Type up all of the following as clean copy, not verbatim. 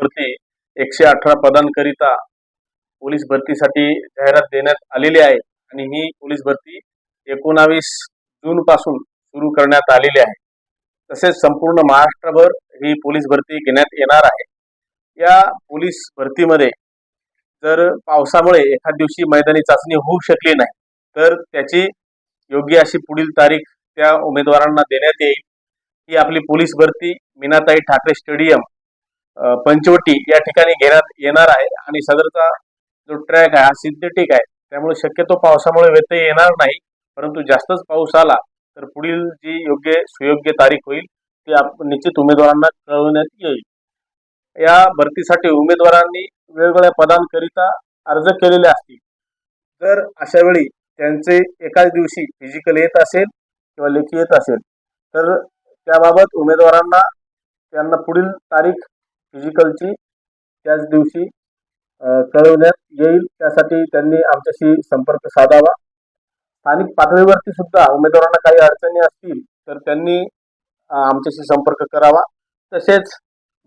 वरती 118 पदांकरिता पोलीस भरतीसाठी जाहिरात देण्यात आलेली आहे आणि ही पोलीस भरती 19 जून पासून सुरू करण्यात आलेली आहे. तसेच संपूर्ण महाराष्ट्रभर ही पोलीस भरती घेण्यात येणार आहे. या पोलीस भरतीमध्ये जर पावसामुळे एखाद दिवशी मैदानी चाचणी होऊ शकली नाही तर त्याची योग्य अशी पुढील तारीख त्या उमेदवारांना देण्यात येईल. ही आपली पोलीस भरती मीनाताई ठाकरे स्टेडियम पंचवटी या ठिकाणी घेण्यात येणार आहे आणि सदरचा जो ट्रॅक आहे हा सिंथेटिक आहे, त्यामुळे शक्यतो पावसामुळे व्यत्यय येणार नाही. परंतु जास्तच पाऊस आला तर पुढील जी सुयोग्य तारीख होईल ती निश्चित उमेदवारांना कळवण्यात येईल. या भरतीसाठी उमेदवारांनी वेगवेगळ्या पदांकरिता अर्ज केलेले असतील. जर अशा वेळी त्यांचे एकाच दिवशी फिजिकल येत असेल किंवा लेखी येत असेल तर त्याबाबत उमेदवारांना त्यांना पुढील तारीख फिजिकलची त्याच दिवशी कळवण्यात येईल. त्यासाठी त्यांनी आमच्याशी संपर्क साधावा. स्थानिक पातळीवरती सुद्धा उमेदवारांना काही अडचणी असतील तर त्यांनी आमच्याशी संपर्क करावा. तसेच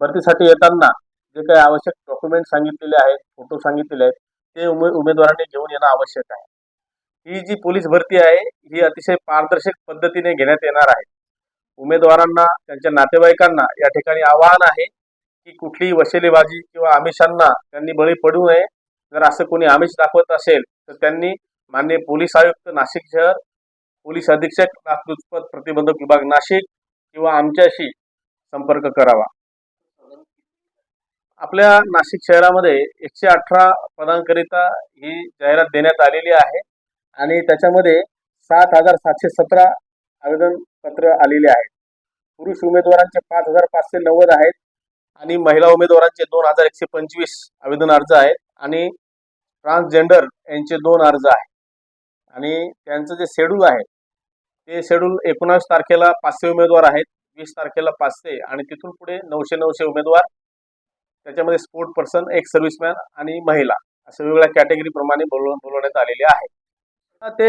भरतीसाठी येताना जे काही आवश्यक डॉक्युमेंट सांगितलेले आहेत, फोटो सांगितलेले आहेत, ते उमेदवारांनी घेऊन येणं आवश्यक आहे. ही जी पोलीस भरती आहे ही अतिशय पारदर्शक पद्धतीने घेण्यात येणार आहे. उमेदवारांना त्यांच्या नातेवाईकांना या ठिकाणी आवाहन आहे की कुठलीही वशिलेबाजी किंवा आमिषांना त्यांनी बळी पडू नये. जर असं कोणी आमिष दाखवत असेल तर त्यांनी माननीय पोलीस आयुक्त नाशिक शहर, पोलीस अधीक्षक लाचलुचपत प्रतिबंधक विभाग नाशिक किंवा आमच्याशी संपर्क करावा. आपल्या नाशिक शहरामध्ये 118 पदांकरिता ही जाहिरात देण्यात आलेली आहे आणि त्याच्यामध्ये 7,717 आवेदन पत्र आलेले आहेत. पुरुष उमेदवारांचे 5,590 आहेत आणि महिला उमेदवारांचे 2,125 आवेदन अर्ज आहेत आणि ट्रान्सजेंडर यांचे 2 अर्ज आहेत. आणि त्यांचं जे शेड्यूल आहे ते शेड्यूल 19 तारखेला 500 उमेदवार आहेत, 20 तारखेला 500 आणि तिथून पुढे 900 उमेदवार. त्याच्यामध्ये स्पोर्ट पर्सन, एक सर्व्हिसमॅन आणि महिला अशा वेगवेगळ्या कॅटेगरी प्रमाणे बोलवण्यात आलेले आहे. ते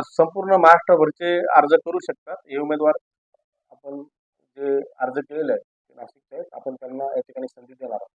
संपूर्ण महाराष्ट्रभरचे अर्ज करू शकतात. हे उमेदवार आपण जे अर्ज केलेले आहेत नाशिकचे आहेत, आपण त्यांना या ठिकाणी संधी देणार आहोत.